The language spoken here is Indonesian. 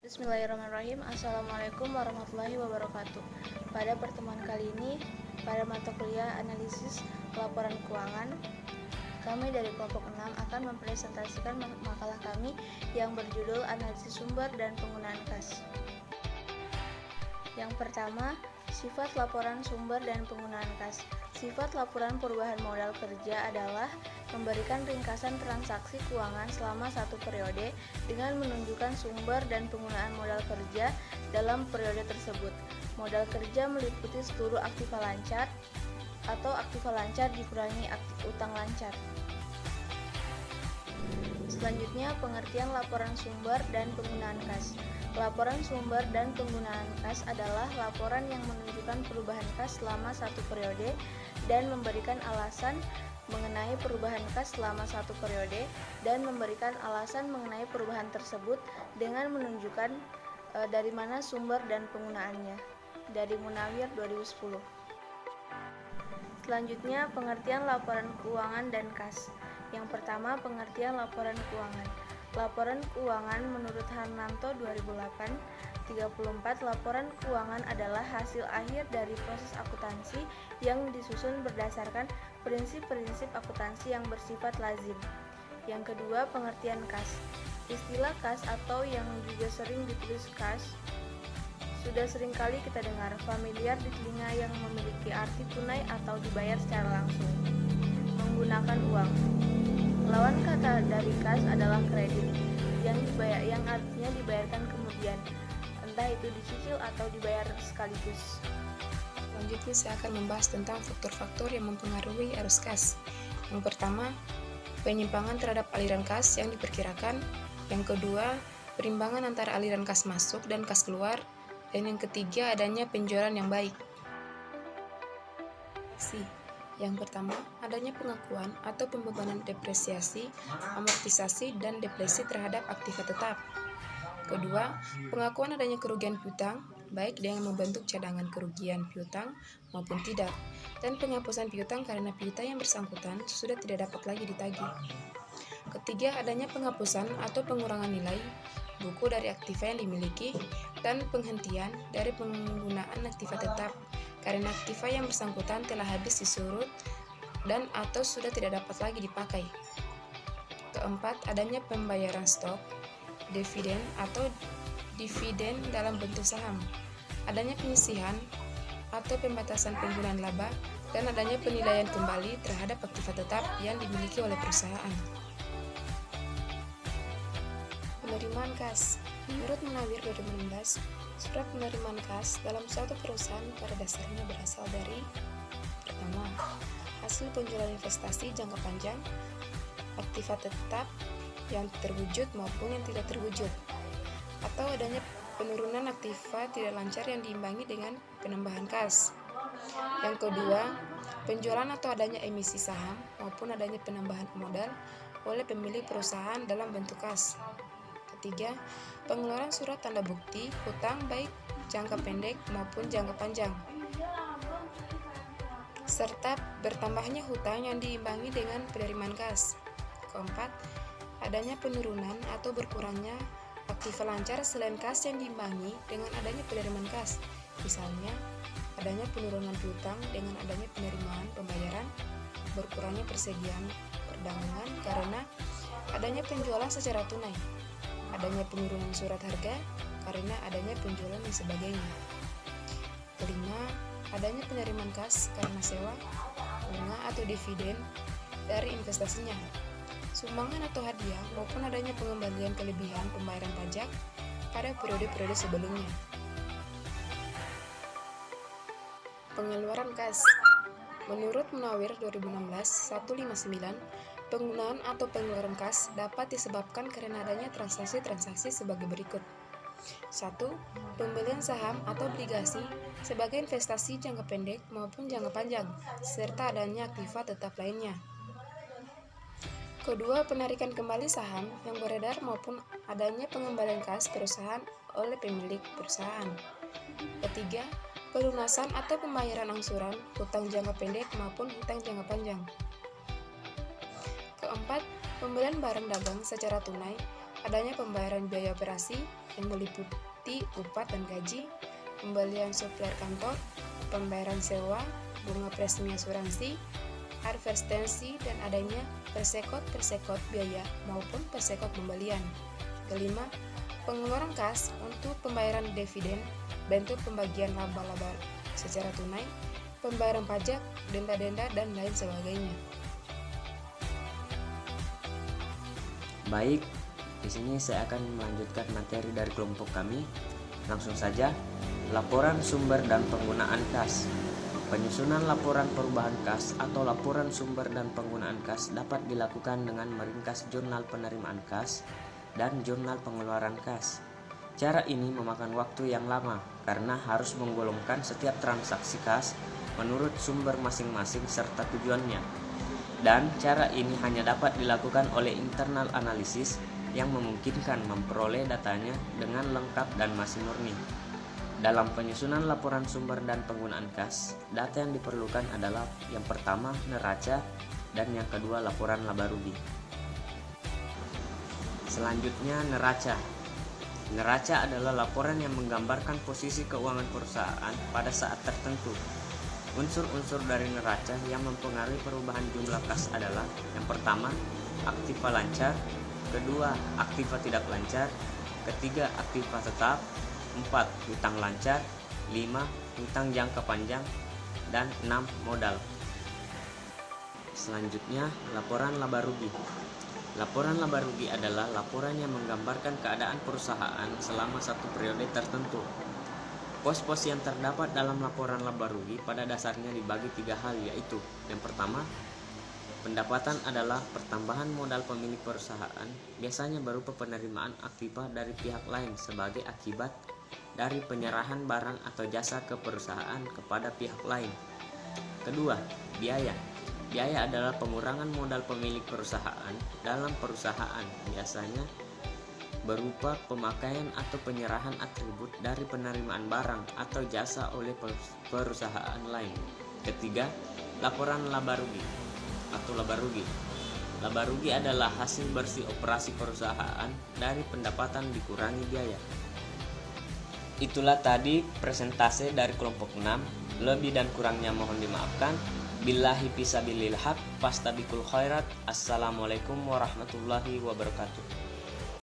Bismillahirrahmanirrahim. Assalamualaikum warahmatullahi wabarakatuh. Pada pertemuan kali ini, pada mata kuliah analisis laporan keuangan, kami dari kelompok 6 akan mempresentasikan makalah kami yang berjudul Analisis Sumber dan Penggunaan Kas. Yang pertama, sifat laporan sumber dan penggunaan kas. Sifat laporan perubahan modal kerja adalah memberikan ringkasan transaksi keuangan selama satu periode dengan menunjukkan sumber dan penggunaan modal kerja dalam periode tersebut. Modal kerja meliputi seluruh aktiva lancar atau aktiva lancar dikurangi utang lancar. Selanjutnya, pengertian laporan sumber dan penggunaan kas. Laporan sumber dan penggunaan kas adalah laporan yang menunjukkan perubahan kas selama satu periode dan memberikan alasan mengenai perubahan kas selama satu periode dan memberikan alasan mengenai perubahan tersebut dengan menunjukkan dari mana sumber dan penggunaannya. Dari Munawir 2010. Selanjutnya, pengertian laporan keuangan dan kas. Yang pertama, pengertian laporan keuangan. Laporan keuangan menurut Harnanto 2008, 34, laporan keuangan adalah hasil akhir dari proses akuntansi yang disusun berdasarkan prinsip-prinsip akuntansi yang bersifat lazim. Yang kedua, pengertian kas. Istilah kas atau yang juga sering ditulis kas sudah seringkali kita dengar, familiar di telinga yang memiliki arti tunai atau dibayar secara langsung menggunakan uang. Lawan kata dari kas adalah kredit, yang artinya dibayarkan kemudian, entah itu dicicil atau dibayar sekaligus. Selanjutnya saya akan membahas tentang faktor-faktor yang mempengaruhi arus kas. Yang pertama, penyimpangan terhadap aliran kas yang diperkirakan. Yang kedua, perimbangan antara aliran kas masuk dan kas keluar. Dan yang ketiga, adanya penjualan yang baik. Yang pertama, adanya pengakuan atau pembebanan depresiasi, amortisasi, dan depresi terhadap aktiva tetap. Kedua, pengakuan adanya kerugian piutang, baik dengan membentuk cadangan kerugian piutang maupun tidak, dan penghapusan piutang karena piutang yang bersangkutan sudah tidak dapat lagi ditagih. Ketiga, adanya penghapusan atau pengurangan nilai buku dari aktiva yang dimiliki, dan penghentian dari penggunaan aktiva tetap karena aktiva yang bersangkutan telah habis disurut dan atau sudah tidak dapat lagi dipakai. Keempat, adanya pembayaran stok, dividen atau dividen dalam bentuk saham, adanya penyisihan atau pembatasan penggunaan laba, dan adanya penilaian kembali terhadap aktiva tetap yang dimiliki oleh perusahaan. Penerimaan kas. Menurut Munawir 2016, surat penerimaan kas dalam suatu perusahaan pada dasarnya berasal dari: pertama, hasil penjualan investasi jangka panjang, aktiva tetap yang terwujud maupun yang tidak terwujud, atau adanya penurunan aktiva tidak lancar yang diimbangi dengan penambahan kas. Yang kedua, penjualan atau adanya emisi saham maupun adanya penambahan modal oleh pemilik perusahaan dalam bentuk kas. Ketiga, pengeluaran surat tanda bukti hutang baik jangka pendek maupun jangka panjang, serta bertambahnya hutang yang diimbangi dengan penerimaan kas. Keempat, adanya penurunan atau berkurangnya aktiva lancar selain kas yang diimbangi dengan adanya penerimaan kas. Misalnya, adanya penurunan piutang dengan adanya penerimaan pembayaran, berkurangnya persediaan perdagangan karena adanya penjualan secara tunai, adanya penurunan surat harga karena adanya penjualan dan sebagainya. Kelima, adanya penerimaan kas karena sewa, bunga atau dividen dari investasinya, sumbangan atau hadiah maupun adanya pengembalian kelebihan pembayaran pajak pada periode-periode sebelumnya. Pengeluaran kas. Menurut Munawir 2016 159, penggunaan atau pengeluaran kas dapat disebabkan karena adanya transaksi-transaksi sebagai berikut. 1. Pembelian saham atau obligasi sebagai investasi jangka pendek maupun jangka panjang, serta adanya aktiva tetap lainnya. Kedua, penarikan kembali saham yang beredar maupun adanya pengembalian kas perusahaan oleh pemilik perusahaan. Ketiga, pelunasan atau pembayaran angsuran hutang jangka pendek maupun hutang jangka panjang. Keempat, pembelian barang dagang secara tunai, adanya pembayaran biaya operasi, yang meliputi upah dan gaji, pembelian software kantor, pembayaran sewa, bunga premi asuransi, advertensi, dan adanya persekot biaya maupun persekot pembelian. Kelima, pengeluaran kas untuk pembayaran dividen, bentuk pembagian laba-laba secara tunai, pembayaran pajak, denda-denda, dan lain sebagainya. Baik, di sini saya akan melanjutkan materi dari kelompok kami. Langsung saja, laporan sumber dan penggunaan kas. Penyusunan laporan perubahan kas atau laporan sumber dan penggunaan kas dapat dilakukan dengan meringkas jurnal penerimaan kas dan jurnal pengeluaran kas. Cara ini memakan waktu yang lama karena harus menggolongkan setiap transaksi kas menurut sumber masing-masing serta tujuannya. Dan cara ini hanya dapat dilakukan oleh internal analisis yang memungkinkan memperoleh datanya dengan lengkap dan masih murni. Dalam penyusunan laporan sumber dan penggunaan kas, data yang diperlukan adalah yang pertama neraca dan yang kedua laporan laba rugi. Selanjutnya neraca. Neraca adalah laporan yang menggambarkan posisi keuangan perusahaan pada saat tertentu. Unsur-unsur dari neraca yang mempengaruhi perubahan jumlah kas adalah yang pertama aktiva lancar, kedua aktiva tidak lancar, ketiga aktiva tetap, 4. Hutang lancar, 5. Hutang jangka panjang, dan 6. Modal. Selanjutnya, laporan laba rugi. Laporan laba rugi adalah laporan yang menggambarkan keadaan perusahaan selama satu periode tertentu. Pos-pos yang terdapat dalam laporan laba rugi pada dasarnya dibagi 3 hal, yaitu yang pertama, pendapatan adalah pertambahan modal pemilik perusahaan, biasanya berupa penerimaan aktiva dari pihak lain sebagai akibat dari penyerahan barang atau jasa ke perusahaan kepada pihak lain. Kedua, biaya. Biaya adalah pengurangan modal pemilik perusahaan dalam perusahaan, biasanya berupa pemakaian atau penyerahan atribut dari penerimaan barang atau jasa oleh perusahaan lain. Ketiga, laporan laba rugi atau laba rugi. Laba rugi adalah hasil bersih operasi perusahaan dari pendapatan dikurangi biaya. Itulah tadi presentase dari kelompok 6. Lebih dan kurangnya mohon dimaafkan. Billahi fisabilil haq, fastabikul khairat. Assalamualaikum warahmatullahi wabarakatuh.